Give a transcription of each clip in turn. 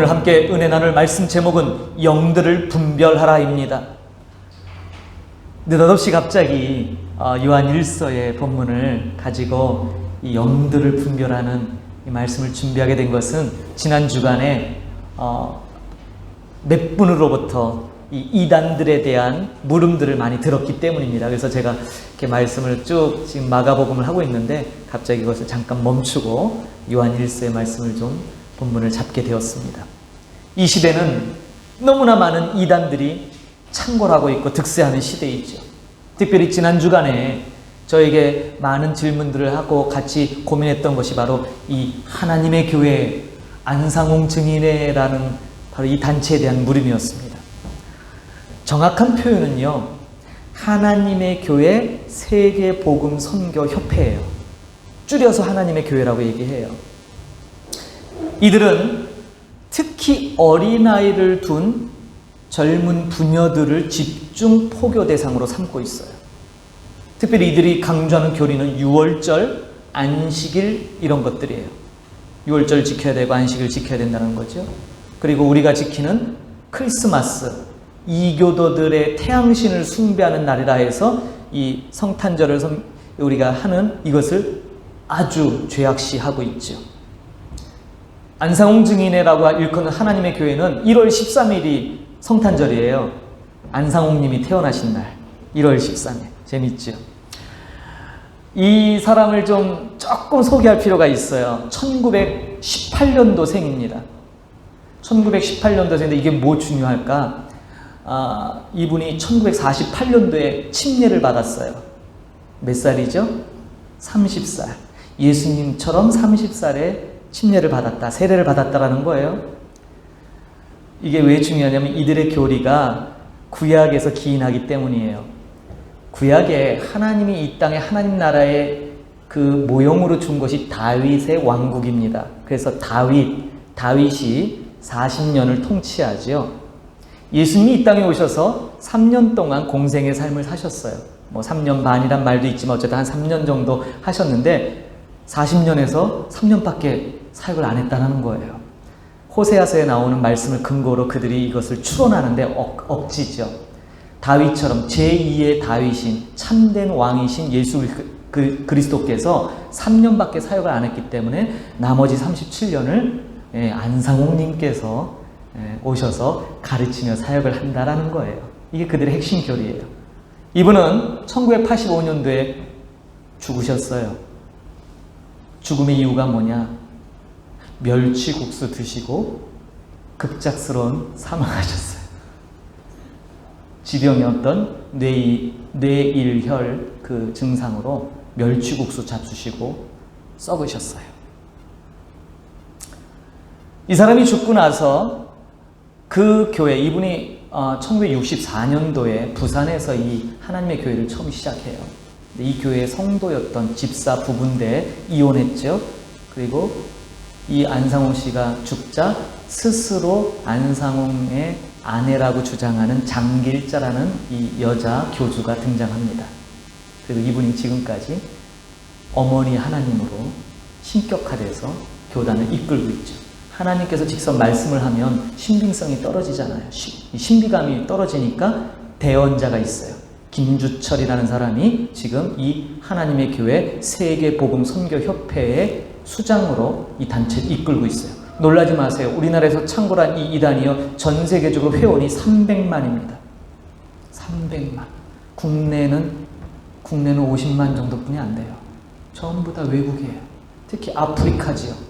오늘 함께 은혜 나눌 말씀 제목은 영들을 분별하라입니다. 느닷없이 갑자기 요한 1서의 본문을 가지고 이 영들을 분별하는 이 말씀을 준비하게 된 것은 지난 주간에 몇 분으로부터 이 이단들에 대한 물음들을 많이 들었기 때문입니다. 그래서 제가 이렇게 말씀을 쭉 지금 마가복음을 하고 있는데 갑자기 이것을 잠깐 멈추고 요한 1서의 말씀을 좀 본문을 잡게 되었습니다. 이 시대는 너무나 많은 이단들이 창궐하고 있고 득세하는 시대이죠. 특별히 지난 주간에 저에게 많은 질문들을 하고 같이 고민했던 것이 바로 이 하나님의 교회 안상홍 증인회라는 바로 이 단체에 대한 물음이었습니다. 정확한 표현은요, 하나님의 교회 세계복음선교협회예요. 줄여서 하나님의 교회라고 얘기해요. 이들은 특히 어린아이를 둔 젊은 부녀들을 집중 포교 대상으로 삼고 있어요. 특별히 이들이 강조하는 교리는 유월절, 안식일 이런 것들이에요. 유월절 지켜야 되고 안식일 지켜야 된다는 거죠. 그리고 우리가 지키는 크리스마스, 이교도들의 태양신을 숭배하는 날이라 해서 이 성탄절을 우리가 하는 이것을 아주 죄악시하고 있죠. 안상홍 증인회라고 일컫는 하나님의 교회는 1월 13일이 성탄절이에요. 안상홍님이 태어나신 날 1월 13일. 재밌죠? 이 사람을 좀 조금 소개할 필요가 있어요. 1918년도생입니다. 1918년도생인데 이게 뭐 중요할까? 이분이 1948년도에 침례를 받았어요. 몇 살이죠? 30살. 예수님처럼 30살에 침례를 받았다, 세례를 받았다라는 거예요. 이게 왜 중요하냐면 이들의 교리가 구약에서 기인하기 때문이에요. 구약에 하나님이 이 땅에 하나님 나라의 그 모형으로 준 것이 다윗의 왕국입니다. 그래서 다윗이 40년을 통치하죠. 예수님이 이 땅에 오셔서 3년 동안 공생의 삶을 사셨어요. 뭐 3년 반이란 말도 있지만 어쨌든 한 3년 정도 하셨는데 40년에서 3년밖에 사역을 안 했다는 거예요. 호세아서에 나오는 말씀을 근거로 그들이 이것을 추론하는데 억지죠. 다윗처럼 제2의 다윗인 참된 왕이신 예수 그리스도께서 3년밖에 사역을 안 했기 때문에 나머지 37년을 안상홍님께서 오셔서 가르치며 사역을 한다라는 거예요. 이게 그들의 핵심 교리예요. 이분은 1985년도에 죽으셨어요. 죽음의 이유가 뭐냐? 멸치국수 드시고 급작스러운 사망하셨어요. 지병이었던 뇌일혈 그 증상으로 멸치국수 잡수시고 썩으셨어요. 이 사람이 죽고 나서 그 교회, 이분이 1964년도에 부산에서 이 하나님의 교회를 처음 시작해요. 이 교회의 성도였던 집사 부부인데 이혼했죠. 그리고 이 안상홍 씨가 죽자 스스로 안상홍의 아내라고 주장하는 장길자라는 이 여자 교주가 등장합니다. 그리고 이분이 지금까지 어머니 하나님으로 신격화돼서 교단을 이끌고 있죠. 하나님께서 직접 말씀을 하면 신빙성이 떨어지잖아요. 신비감이 떨어지니까 대언자가 있어요. 김주철이라는 사람이 지금 이 하나님의 교회 세계복음선교협회의 수장으로 이 단체를 이끌고 있어요. 놀라지 마세요. 우리나라에서 창궐한 이 이단이요, 전 세계적으로 회원이 300만입니다. 300만. 국내는 50만 정도뿐이 안 돼요. 전부 다 외국이에요. 특히 아프리카지요.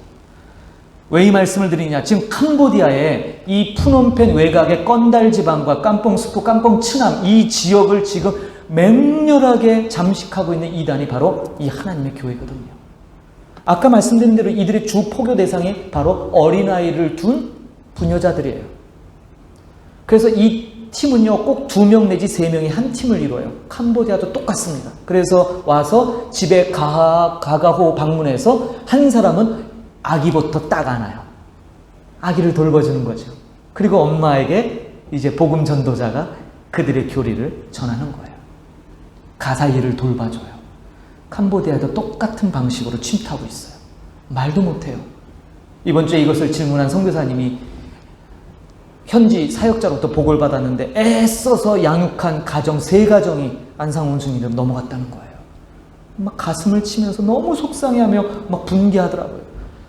왜 이 말씀을 드리냐? 지금 캄보디아의 이 푸놈펜 외곽의 건달 지방과 깜뽕스프, 깜뽕츠남 이 지역을 지금 맹렬하게 잠식하고 있는 이단이 바로 이 하나님의 교회거든요. 아까 말씀드린 대로 이들의 주 포교 대상이 바로 어린아이를 둔 부녀자들이에요. 그래서 이 팀은요, 꼭 2명 내지 3명이 한 팀을 이뤄요. 캄보디아도 똑같습니다. 그래서 와서 집에 가가호 방문해서 한 사람은 아기부터 딱 안아요. 아기를 돌봐주는 거죠. 그리고 엄마에게 이제 복음 전도자가 그들의 교리를 전하는 거예요. 가사 일을 돌봐줘요. 캄보디아도 똑같은 방식으로 침투하고 있어요. 말도 못해요. 이번 주에 이것을 질문한 선교사님이 현지 사역자로부터 복을 받았는데 애써서 양육한 가정 3가정이 안상훈 주님으로 넘어갔다는 거예요. 막 가슴을 치면서 너무 속상해하며 막 분개하더라고요.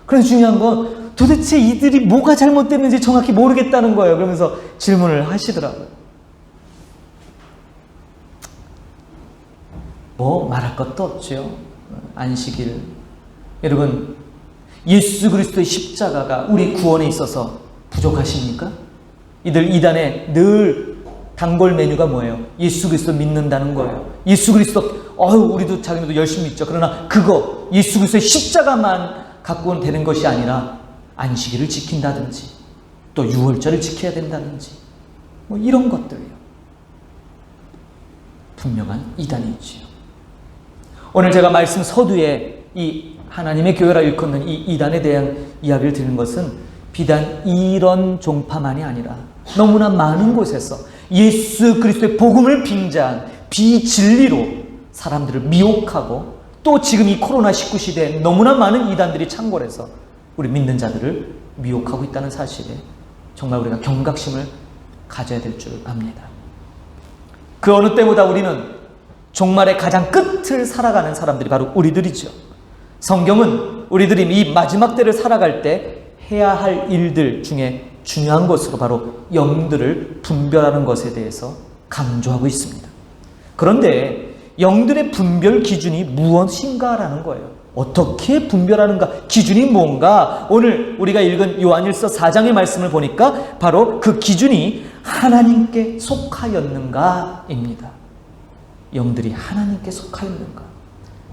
그래서 중요한 건 도대체 이들이 뭐가 잘못됐는지 정확히 모르겠다는 거예요. 그러면서 질문을 하시더라고요. 뭐 말할 것도 없죠. 안식일. 여러분, 예수 그리스도의 십자가가 우리 구원에 있어서 부족하십니까? 이들 이단에 늘 단골 메뉴가 뭐예요? 예수 그리스도 믿는다는 거예요. 예수 그리스도, 우리도 자기네도 열심히 믿죠. 그러나 그거 예수 그리스도의 십자가만 갖고는 되는 것이 아니라 안식일을 지킨다든지 또 유월절을 지켜야 된다든지 뭐 이런 것들요. 분명한 이단이 있지요. 오늘 제가 말씀 서두에 이 하나님의 교회라 일컫는 이 이단에 대한 이야기를 드리는 것은 비단 이런 종파만이 아니라 너무나 많은 곳에서 예수 그리스도의 복음을 빙자한 비진리로 사람들을 미혹하고 또 지금 이 코로나19 시대에 너무나 많은 이단들이 창궐해서 우리 믿는 자들을 미혹하고 있다는 사실에 정말 우리가 경각심을 가져야 될 줄 압니다. 그 어느 때보다 우리는 종말의 가장 끝을 살아가는 사람들이 바로 우리들이죠. 성경은 우리들이 이 마지막 때를 살아갈 때 해야 할 일들 중에 중요한 것으로 바로 영들을 분별하는 것에 대해서 강조하고 있습니다. 그런데 영들의 분별 기준이 무엇인가라는 거예요. 어떻게 분별하는가? 기준이 뭔가? 오늘 우리가 읽은 요한일서 4장의 말씀을 보니까 바로 그 기준이 하나님께 속하였는가입니다. 영들이 하나님께 속하였는가?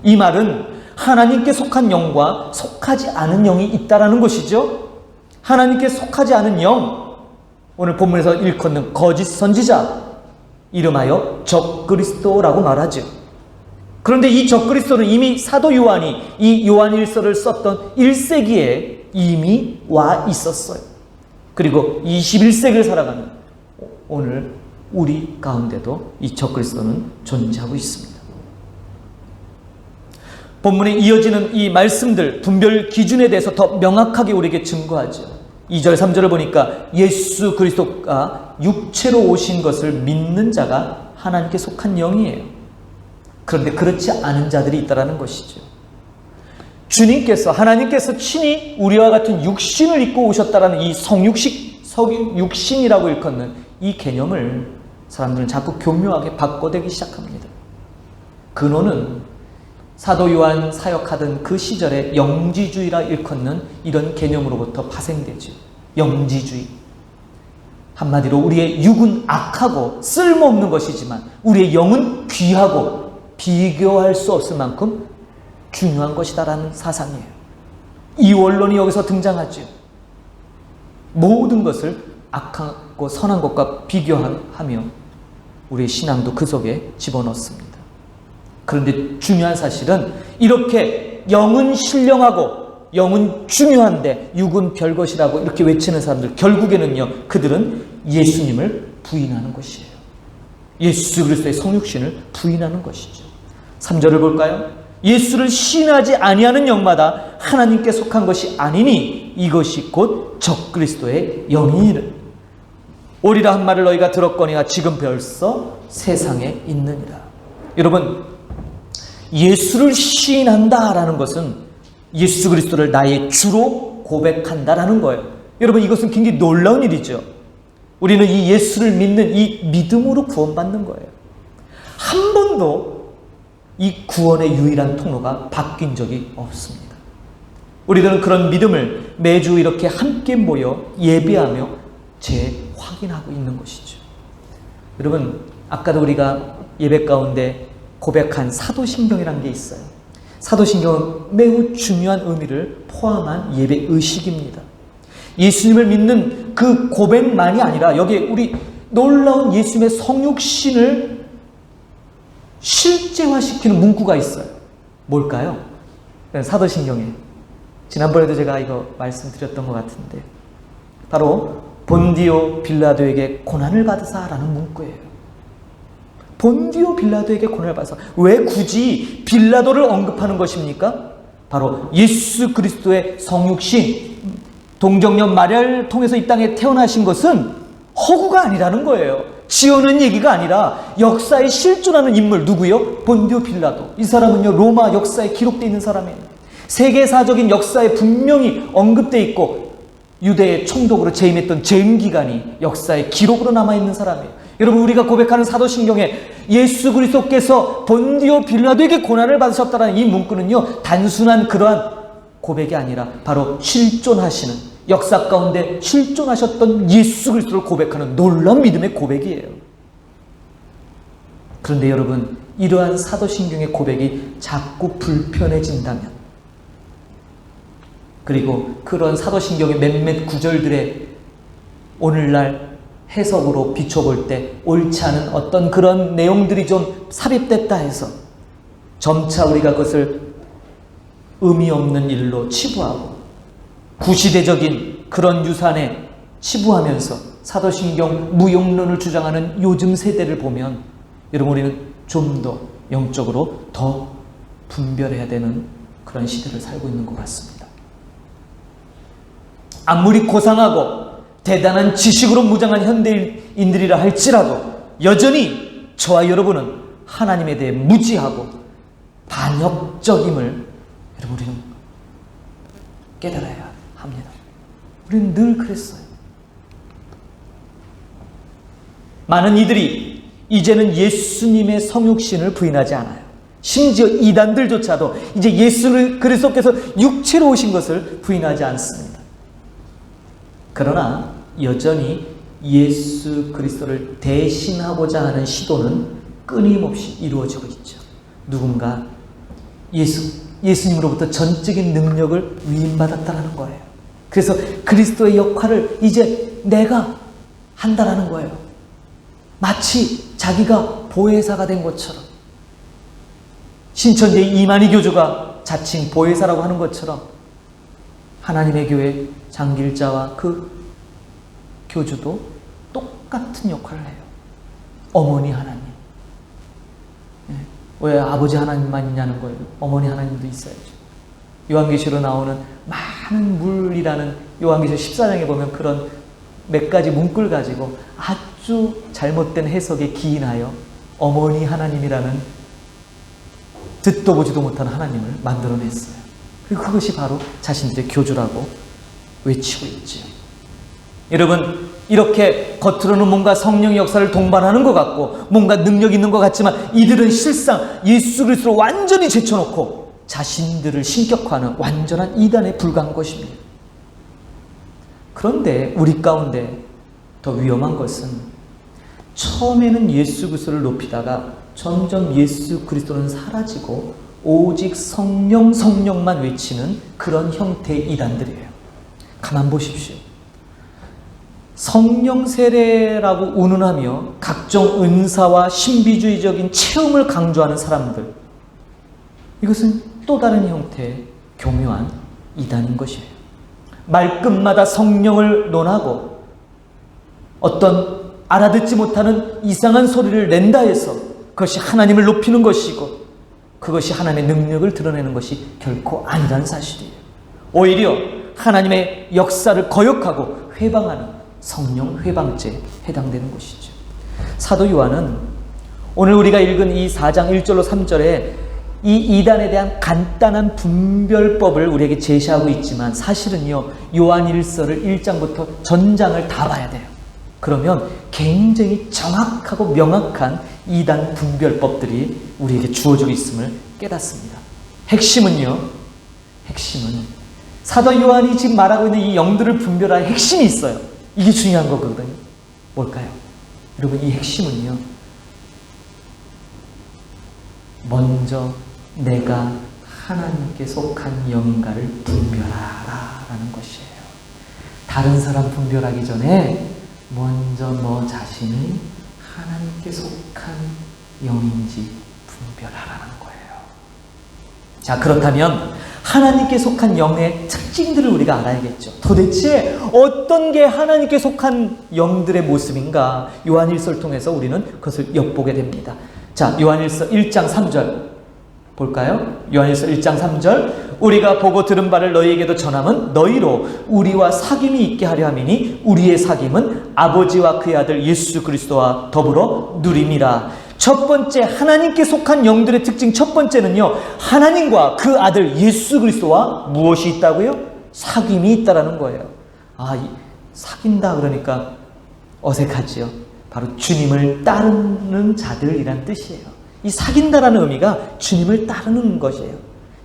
이 말은 하나님께 속한 영과 속하지 않은 영이 있다라는 것이죠. 하나님께 속하지 않은 영, 오늘 본문에서 일컫는 거짓 선지자, 이름하여 적그리스도라고 말하죠. 그런데 이 적그리스도는 이미 사도 요한이 이 요한일서를 썼던 1세기에 이미 와 있었어요. 그리고 21세기를 살아가는 오늘 우리 가운데도 이 적그리스도는 존재하고 있습니다. 본문에 이어지는 이 말씀들, 분별 기준에 대해서 더 명확하게 우리에게 증거하죠. 2절, 3절을 보니까 예수 그리스도가 육체로 오신 것을 믿는 자가 하나님께 속한 영이에요. 그런데 그렇지 않은 자들이 있다는 것이죠. 주님께서, 하나님께서 친히 우리와 같은 육신을 입고 오셨다라는 이 성육신이라고 일컫는 이 개념을 사람들은 자꾸 교묘하게 바꿔대기 시작합니다. 근원은 사도 요한 사역하던 그 시절에 영지주의라 일컫는 이런 개념으로부터 파생되죠. 영지주의. 한마디로 우리의 육은 악하고 쓸모없는 것이지만 우리의 영은 귀하고 비교할 수 없을 만큼 중요한 것이다라는 사상이에요. 이 원론이 여기서 등장하죠. 모든 것을 악하고 선한 것과 비교하며 우리의 신앙도 그 속에 집어넣습니다. 그런데 중요한 사실은 이렇게 영은 신령하고 영은 중요한데 육은 별것이라고 이렇게 외치는 사람들, 결국에는요, 그들은 예수님을 부인하는 것이에요. 예수 그리스도의 성육신을 부인하는 것이죠. 3절을 볼까요? 예수를 시인하지 아니하는 영마다 하나님께 속한 것이 아니니 이것이 곧 적그리스도의 영이니라. 오리라 한 말을 너희가 들었거니와 지금 벌써 세상에 있느니라. 여러분, 예수를 시인한다라는 것은 예수 그리스도를 나의 주로 고백한다라는 거예요. 여러분, 이것은 굉장히 놀라운 일이죠. 우리는 이 예수를 믿는 이 믿음으로 구원받는 거예요. 한 번도 이 구원의 유일한 통로가 바뀐 적이 없습니다. 우리들은 그런 믿음을 매주 이렇게 함께 모여 예배하며 재확인하고 있는 것이죠. 여러분, 아까도 우리가 예배 가운데 고백한 사도신경이라는 게 있어요. 사도신경은 매우 중요한 의미를 포함한 예배 의식입니다. 예수님을 믿는 그 고백만이 아니라 여기에 우리 놀라운 예수님의 성육신을 실제화시키는 문구가 있어요. 뭘까요? 사도신경에 지난번에도 제가 이거 말씀드렸던 것 같은데 바로 본디오 빌라도에게 고난을 받으사라는 문구예요. 본디오 빌라도에게 고난을 받아서 왜 굳이 빌라도를 언급하는 것입니까? 바로 예수 그리스도의 성육신, 동정녀 마리아를 통해서 이 땅에 태어나신 것은 허구가 아니라는 거예요. 지어낸 얘기가 아니라 역사에 실존하는 인물 누구요? 본디오 빌라도. 이 사람은요 로마 역사에 기록되어 있는 사람이에요. 세계사적인 역사에 분명히 언급되어 있고 유대의 총독으로 재임했던 쟁기간이 역사의 기록으로 남아있는 사람이에요. 여러분, 우리가 고백하는 사도신경에 예수 그리스도께서 본디오 빌라도에게 고난을 받으셨다는 이 문구는요 단순한 그러한 고백이 아니라 바로 실존하시는, 역사 가운데 실존하셨던 예수 그리스도를 고백하는 놀라운 믿음의 고백이에요. 그런데 여러분, 이러한 사도신경의 고백이 자꾸 불편해진다면, 그리고 그런 사도신경의 몇몇 구절들의 오늘날 해석으로 비춰볼 때 옳지 않은 어떤 그런 내용들이 좀 삽입됐다 해서 점차 우리가 그것을 의미 없는 일로 치부하고 구시대적인 그런 유산에 치부하면서 사도신경 무용론을 주장하는 요즘 세대를 보면 여러분, 우리는 좀 더 영적으로 더 분별해야 되는 그런 시대를 살고 있는 것 같습니다. 아무리 고상하고 대단한 지식으로 무장한 현대인들이라 할지라도 여전히 저와 여러분은 하나님에 대해 무지하고 반역적임을 여러분 우리는 깨달아야 합니다. 우리는 늘 그랬어요. 많은 이들이 이제는 예수님의 성육신을 부인하지 않아요. 심지어 이단들조차도 이제 예수 그리스도께서 육체로 오신 것을 부인하지 않습니다. 그러나 여전히 예수 그리스도를 대신하고자 하는 시도는 끊임없이 이루어지고 있죠. 누군가 예수님으로부터 전적인 능력을 위임받았다는 거예요. 그래서 그리스도의 역할을 이제 내가 한다라는 거예요. 마치 자기가 보혜사가 된 것처럼, 신천지 이만희 교주가 자칭 보혜사라고 하는 것처럼 하나님의 교회 장길자와 그 교주도 똑같은 역할을 해요. 어머니 하나님. 왜 아버지 하나님만 있냐는 거예요. 어머니 하나님도 있어야죠. 요한계시로 나오는 많은 물이라는 요한계시 14장에 보면 그런 몇 가지 문구를 가지고 아주 잘못된 해석에 기인하여 어머니 하나님이라는 듣도 보지도 못한 하나님을 만들어냈어요. 그리고 그것이 바로 자신들의 교주라고 외치고 있지요. 여러분, 이렇게 겉으로는 뭔가 성령의 역사를 동반하는 것 같고 뭔가 능력 있는 것 같지만 이들은 실상 예수 그리스도를 완전히 제쳐놓고 자신들을 신격화하는 완전한 이단에 불과한 것입니다. 그런데 우리 가운데 더 위험한 것은 처음에는 예수 그리스도를 높이다가 점점 예수 그리스도는 사라지고 오직 성령만 외치는 그런 형태의 이단들이에요. 가만 보십시오. 성령 세례라고 운운하며 각종 은사와 신비주의적인 체험을 강조하는 사람들, 이것은 또 다른 형태의 교묘한 이단인 것이에요. 말끝마다 성령을 논하고 어떤 알아듣지 못하는 이상한 소리를 낸다 해서 그것이 하나님을 높이는 것이고 그것이 하나님의 능력을 드러내는 것이 결코 아니라는 사실이에요. 오히려 하나님의 역사를 거역하고 회방하는 성령 회방죄에 해당되는 것이죠. 사도 요한은 오늘 우리가 읽은 이 4장 1절로 3절에 이 이단에 대한 간단한 분별법을 우리에게 제시하고 있지만 사실은요, 요한일서를 1장부터 전장을 다 봐야 돼요. 그러면 굉장히 정확하고 명확한 이단 분별법들이 우리에게 주어지고 있음을 깨닫습니다. 핵심은 사도 요한이 지금 말하고 있는 이 영들을 분별할 핵심이 있어요. 이게 중요한 거거든요. 뭘까요? 여러분, 이 핵심은요, 먼저 내가 하나님께 속한 영인가를 분별하라 라는 것이에요. 다른 사람 분별하기 전에 먼저 너 자신이 하나님께 속한 영인지 분별하라는 거예요. 자, 그렇다면 하나님께 속한 영의 특징들을 우리가 알아야겠죠. 도대체 어떤 게 하나님께 속한 영들의 모습인가? 요한일서를 통해서 우리는 그것을 엿보게 됩니다. 자, 요한일서 1장 3절 볼까요? 요한일서 1장 3절 우리가 보고 들은 바를 너희에게도 전함은 너희로 우리와 사귐이 있게 하려 함이니 우리의 사귐은 아버지와 그의 아들 예수 그리스도와 더불어 누림이라. 첫 번째 하나님께 속한 영들의 특징 첫 번째는요, 하나님과 그 아들 예수 그리스도와 무엇이 있다고요? 사귐이 있다라는 거예요. 사귄다 그러니까 어색하지요. 바로 주님을 따르는 자들이란 뜻이에요. 이 사귄다라는 의미가 주님을 따르는 것이에요.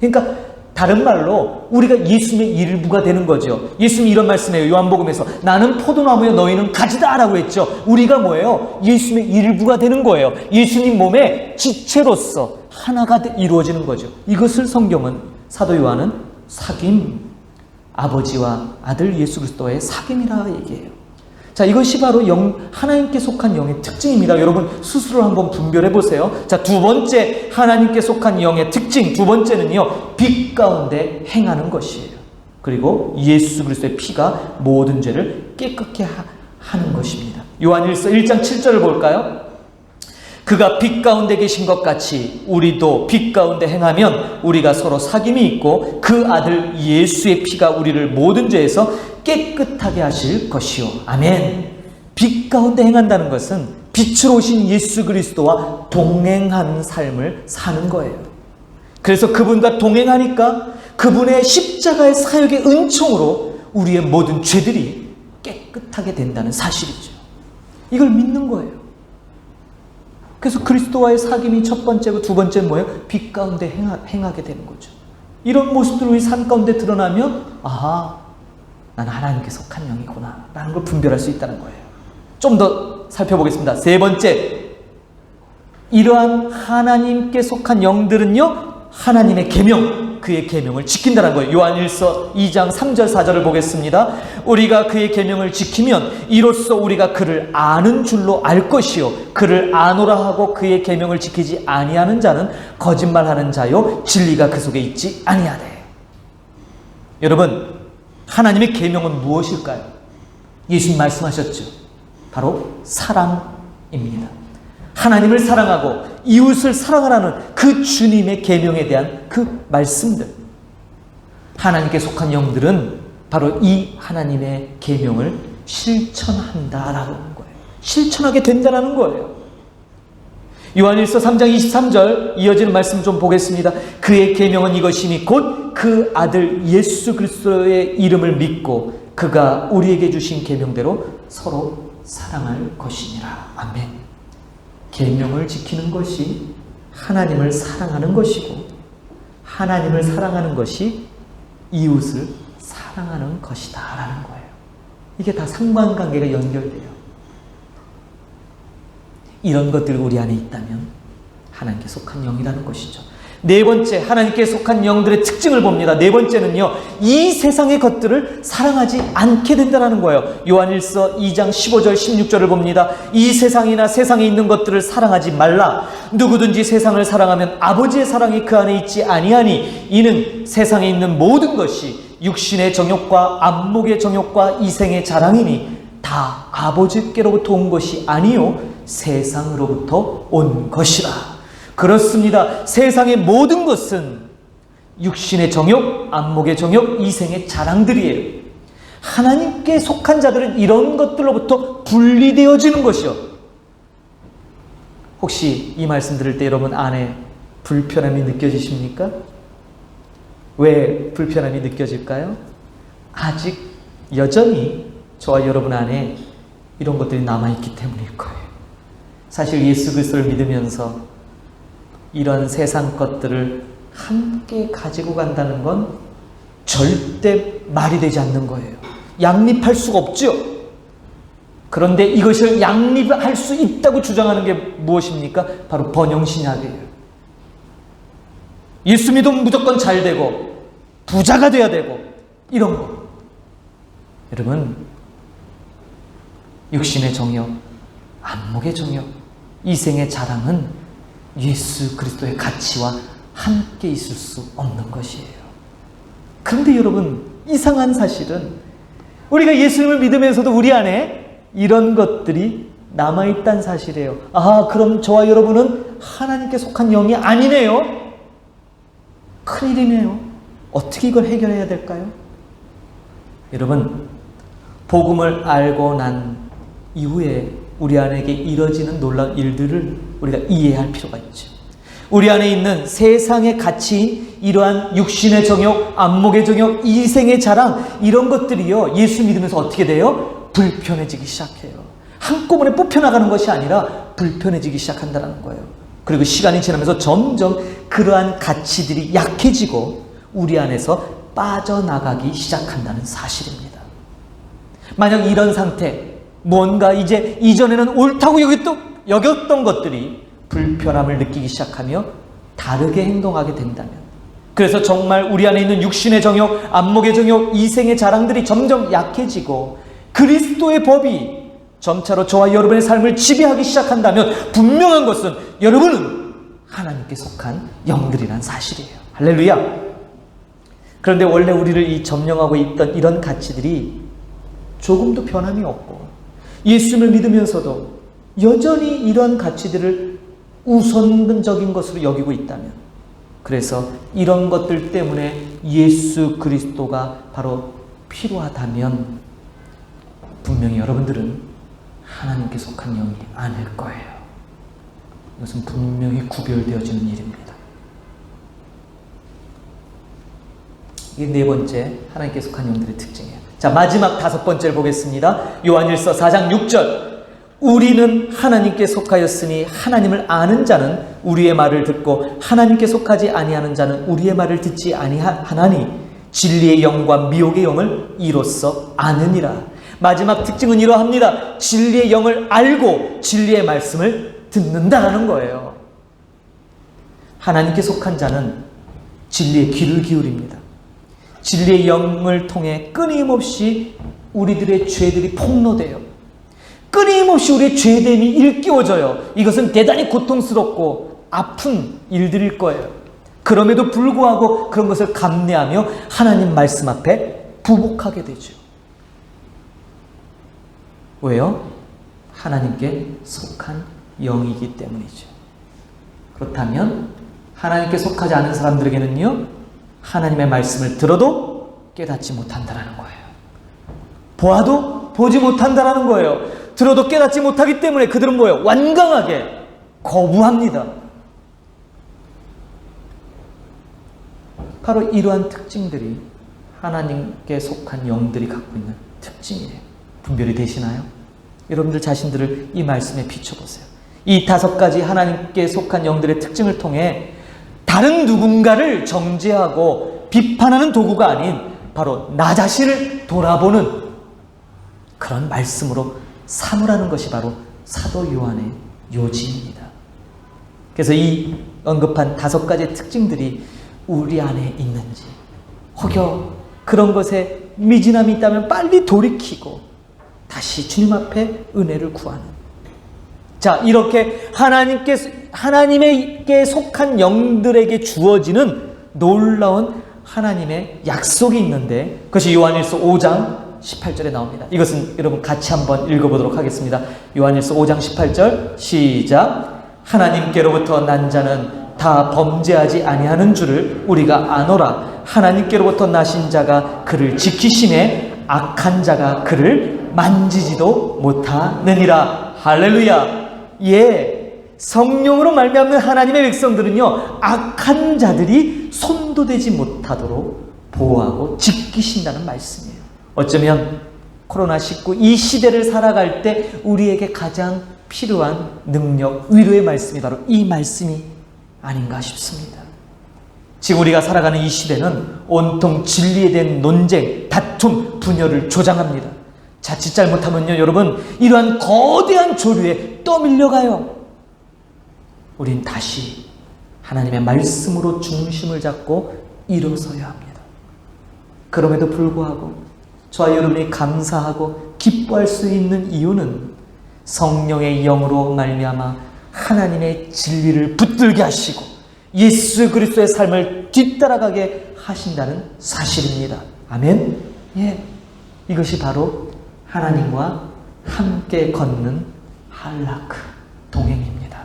그러니까 다른 말로 우리가 예수님의 일부가 되는 거죠. 예수님이 이런 말씀이에요. 요한복음에서 나는 포도나무여 너희는 가지다 라고 했죠. 우리가 뭐예요? 예수님의 일부가 되는 거예요. 예수님 몸의 지체로서 하나가 이루어지는 거죠. 이것을 성경은, 사도 요한은 사귐, 아버지와 아들 예수 그리스도의 사귐이라 얘기해요. 자, 이것이 바로 하나님께 속한 영의 특징입니다. 여러분 스스로 한번 분별해 보세요. 자, 두 번째 하나님께 속한 영의 특징, 두 번째는요, 빛 가운데 행하는 것이에요. 그리고 예수 그리스도의 피가 모든 죄를 깨끗게 하는 것입니다. 요한일서 1장 7절을 볼까요? 그가 빛 가운데 계신 것 같이 우리도 빛 가운데 행하면 우리가 서로 사귐이 있고 그 아들 예수의 피가 우리를 모든 죄에서 깨끗하게 하실 것이요. 아멘. 빛 가운데 행한다는 것은 빛으로 오신 예수 그리스도와 동행하는 삶을 사는 거예요. 그래서 그분과 동행하니까 그분의 십자가의 사역의 은총으로 우리의 모든 죄들이 깨끗하게 된다는 사실이죠. 이걸 믿는 거예요. 그래서 그리스도와의 사귐이 첫 번째고 두 번째는 뭐예요? 빛 가운데 행하게 되는 거죠. 이런 모습들이 우리 삶 가운데 드러나면 난 하나님께 속한 영이구나 라는 걸 분별할 수 있다는 거예요. 좀 더 살펴보겠습니다. 세 번째, 이러한 하나님께 속한 영들은요, 하나님의 계명, 그의 계명을 지킨다는 거예요. 요한일서 2장 3절 4절을 보겠습니다. 우리가 그의 계명을 지키면 이로써 우리가 그를 아는 줄로 알 것이요 그를 아노라 하고 그의 계명을 지키지 아니하는 자는 거짓말하는 자요 진리가 그 속에 있지 아니하되. 여러분, 하나님의 계명은 무엇일까요? 예수님 말씀하셨죠. 바로 사랑입니다. 하나님을 사랑하고 이웃을 사랑하라는 그 주님의 계명에 대한 그 말씀들. 하나님께 속한 영들은 바로 이 하나님의 계명을 실천한다라는 거예요. 실천하게 된다라는 거예요. 요한일서 3장 23절 이어지는 말씀 좀 보겠습니다. 그의 계명은 이것이니 곧 그 아들 예수 그리스도의 이름을 믿고 그가 우리에게 주신 계명대로 서로 사랑할 것이니라. 아멘. 계명을 지키는 것이 하나님을 사랑하는 것이고 하나님을 사랑하는 것이 이웃을 사랑하는 것이다 라는 거예요. 이게 다 상관관계가 연결돼요. 이런 것들이 우리 안에 있다면 하나님께 속한 영이라는 것이죠. 네 번째, 하나님께 속한 영들의 특징을 봅니다. 네 번째는요, 이 세상의 것들을 사랑하지 않게 된다는 거예요. 요한일서 2장 15절 16절을 봅니다. 이 세상이나 세상에 있는 것들을 사랑하지 말라. 누구든지 세상을 사랑하면 아버지의 사랑이 그 안에 있지 아니하니 이는 세상에 있는 모든 것이 육신의 정욕과 안목의 정욕과 이생의 자랑이니 다 아버지께로부터 온 것이 아니요 세상으로부터 온 것이라. 그렇습니다. 세상의 모든 것은 육신의 정욕, 안목의 정욕, 이생의 자랑들이에요. 하나님께 속한 자들은 이런 것들로부터 분리되어지는 것이요. 혹시 이 말씀 들을 때 여러분 안에 불편함이 느껴지십니까? 왜 불편함이 느껴질까요? 아직 여전히 저와 여러분 안에 이런 것들이 남아있기 때문일 거예요. 사실 예수 그리스도를 믿으면서 이런 세상 것들을 함께 가지고 간다는 건 절대 말이 되지 않는 거예요. 양립할 수가 없죠. 그런데 이것을 양립할 수 있다고 주장하는 게 무엇입니까? 바로 번영신학이에요. 예수 믿으면 무조건 잘 되고 부자가 돼야 되고 이런 거. 여러분, 육신의 정욕, 안목의 정욕, 이생의 자랑은 예수 그리스도의 가치와 함께 있을 수 없는 것이에요. 그런데 여러분, 이상한 사실은 우리가 예수님을 믿으면서도 우리 안에 이런 것들이 남아있다는 사실이에요. 그럼 저와 여러분은 하나님께 속한 영이 아니네요. 큰일이네요. 어떻게 이걸 해결해야 될까요? 여러분, 복음을 알고 난 이후에 우리 안에게 이뤄지는 놀라운 일들을 우리가 이해할 필요가 있죠. 우리 안에 있는 세상의 가치, 이러한 육신의 정욕, 안목의 정욕, 이생의 자랑, 이런 것들이요, 예수 믿으면서 어떻게 돼요? 불편해지기 시작해요. 한꺼번에 뽑혀나가는 것이 아니라 불편해지기 시작한다는 거예요. 그리고 시간이 지나면서 점점 그러한 가치들이 약해지고 우리 안에서 빠져나가기 시작한다는 사실입니다. 만약 이런 상태, 뭔가 이제 이전에는 옳다고 여겼던 것들이 불편함을 느끼기 시작하며 다르게 행동하게 된다면, 그래서 정말 우리 안에 있는 육신의 정욕, 안목의 정욕, 이생의 자랑들이 점점 약해지고 그리스도의 법이 점차로 저와 여러분의 삶을 지배하기 시작한다면 분명한 것은 여러분은 하나님께 속한 영들이란 사실이에요. 할렐루야. 그런데 원래 우리를 이 점령하고 있던 이런 가치들이 조금도 변함이 없고 예수님을 믿으면서도 여전히 이런 가치들을 우선적인 것으로 여기고 있다면, 그래서 이런 것들 때문에 예수 그리스도가 바로 필요하다면 분명히 여러분들은 하나님께 속한 영이 아닐 거예요. 이것은 분명히 구별되어지는 일입니다. 이게 네 번째 하나님께 속한 영들의 특징이에요. 자, 마지막 다섯 번째를 보겠습니다. 요한일서 4장 6절. 우리는 하나님께 속하였으니 하나님을 아는 자는 우리의 말을 듣고 하나님께 속하지 아니하는 자는 우리의 말을 듣지 아니하나니 진리의 영과 미혹의 영을 이로써 아느니라. 마지막 특징은 이러합니다. 진리의 영을 알고 진리의 말씀을 듣는다라는 거예요. 하나님께 속한 자는 진리의 귀를 기울입니다. 진리의 영을 통해 끊임없이 우리들의 죄들이 폭로돼요. 끊임없이 우리의 죄됨이 일깨워져요. 이것은 대단히 고통스럽고 아픈 일들일 거예요. 그럼에도 불구하고 그런 것을 감내하며 하나님 말씀 앞에 부복하게 되죠. 왜요? 하나님께 속한 영이기 때문이죠. 그렇다면 하나님께 속하지 않은 사람들에게는요, 하나님의 말씀을 들어도 깨닫지 못한다는 거예요. 보아도 보지 못한다는 거예요. 들어도 깨닫지 못하기 때문에 그들은 뭐예요? 완강하게 거부합니다. 바로 이러한 특징들이 하나님께 속한 영들이 갖고 있는 특징이에요. 분별이 되시나요? 여러분들 자신들을 이 말씀에 비춰보세요. 이 다섯 가지 하나님께 속한 영들의 특징을 통해 다른 누군가를 정죄하고 비판하는 도구가 아닌 바로 나 자신을 돌아보는 그런 말씀으로 삼으라는 것이 바로 사도 요한의 요지입니다. 그래서 이 언급한 다섯 가지의 특징들이 우리 안에 있는지, 혹여 그런 것에 미진함이 있다면 빨리 돌이키고 다시 주님 앞에 은혜를 구하는, 자, 이렇게 하나님에게 속한 영들에게 주어지는 놀라운 하나님의 약속이 있는데, 그것이 요한일서 5장 18절에 나옵니다. 이것은 여러분 같이 한번 읽어보도록 하겠습니다. 요한일서 5장 18절 시작. 하나님께로부터 난 자는 다 범죄하지 아니하는 줄을 우리가 아노라. 하나님께로부터 나신 자가 그를 지키심에 악한 자가 그를 만지지도 못하느니라. 할렐루야. 예, 성령으로 말미암는 하나님의 백성들은요, 악한 자들이 손도 대지 못하도록 보호하고 지키신다는 말씀이에요. 어쩌면 코로나19 이 시대를 살아갈 때 우리에게 가장 필요한 능력, 위로의 말씀이 바로 이 말씀이 아닌가 싶습니다. 지금 우리가 살아가는 이 시대는 온통 진리에 대한 논쟁, 다툼, 분열을 조장합니다. 자칫 잘못하면요, 여러분, 이러한 거대한 조류에 떠밀려가요. 우린 다시 하나님의 말씀으로 중심을 잡고 일어서야 합니다. 그럼에도 불구하고 저와 여러분이 감사하고 기뻐할 수 있는 이유는 성령의 영으로 말미암아 하나님의 진리를 붙들게 하시고 예수 그리스도의 삶을 뒤따라가게 하신다는 사실입니다. 아멘. 예, 이것이 바로 하나님과 함께 걷는 할라크, 동행입니다.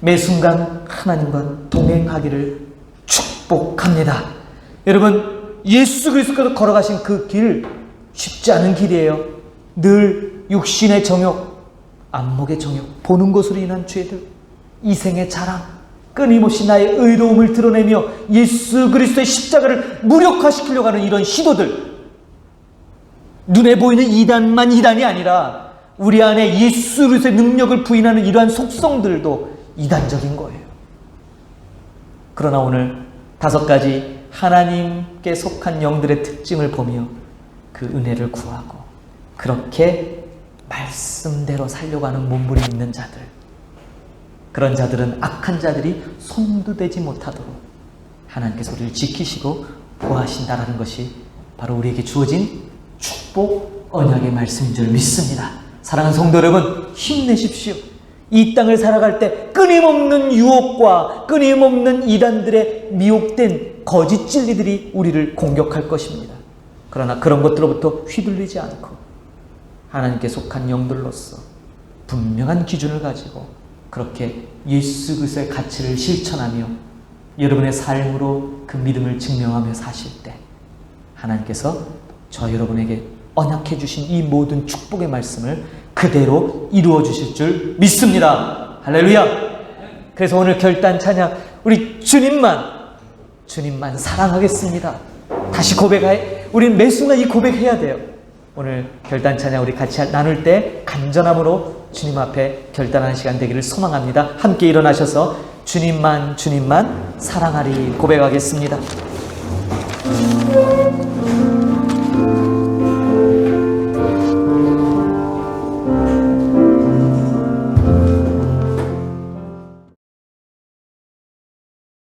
매 순간 하나님과 동행하기를 축복합니다. 축복합니다. 여러분, 예수 그리스도께서 걸어가신 그 길 쉽지 않은 길이에요. 늘 육신의 정욕, 안목의 정욕, 보는 것으로 인한 죄들, 이생의 자랑, 끊임없이 나의 의로움을 드러내며 예수 그리스도의 십자가를 무력화시키려고 하는 이런 시도들, 눈에 보이는 이단만 이단이 아니라 우리 안에 예수 그리스도의 능력을 부인하는 이러한 속성들도 이단적인 거예요. 그러나 오늘 5가지 하나님께 속한 영들의 특징을 보며 그 은혜를 구하고 그렇게 말씀대로 살려고 하는 몸부림이 있는 자들, 그런 자들은 악한 자들이 손도 대지 못하도록 하나님께서 우리를 지키시고 보호하신다라는 것이 바로 우리에게 주어진 축복 언약의 말씀인 줄 믿습니다. 사랑하는 성도 여러분, 힘내십시오. 이 땅을 살아갈 때 끊임없는 유혹과 끊임없는 이단들의 미혹된 거짓 진리들이 우리를 공격할 것입니다. 그러나 그런 것들로부터 휘둘리지 않고 하나님께 속한 영들로서 분명한 기준을 가지고 그렇게 예수 그리스도의 가치를 실천하며 여러분의 삶으로 그 믿음을 증명하며 사실 때 하나님께서 저 여러분에게 언약해 주신 이 모든 축복의 말씀을 그대로 이루어 주실 줄 믿습니다. 할렐루야. 그래서 오늘 결단 찬양, 우리 주님만 사랑하겠습니다. 다시 고백해. 우리는 매 순간 이 고백해야 돼요. 오늘 결단 찬양 우리 같이 나눌 때 간절함으로 주님 앞에 결단하는 시간 되기를 소망합니다. 함께 일어나셔서 주님만 사랑하리 고백하겠습니다.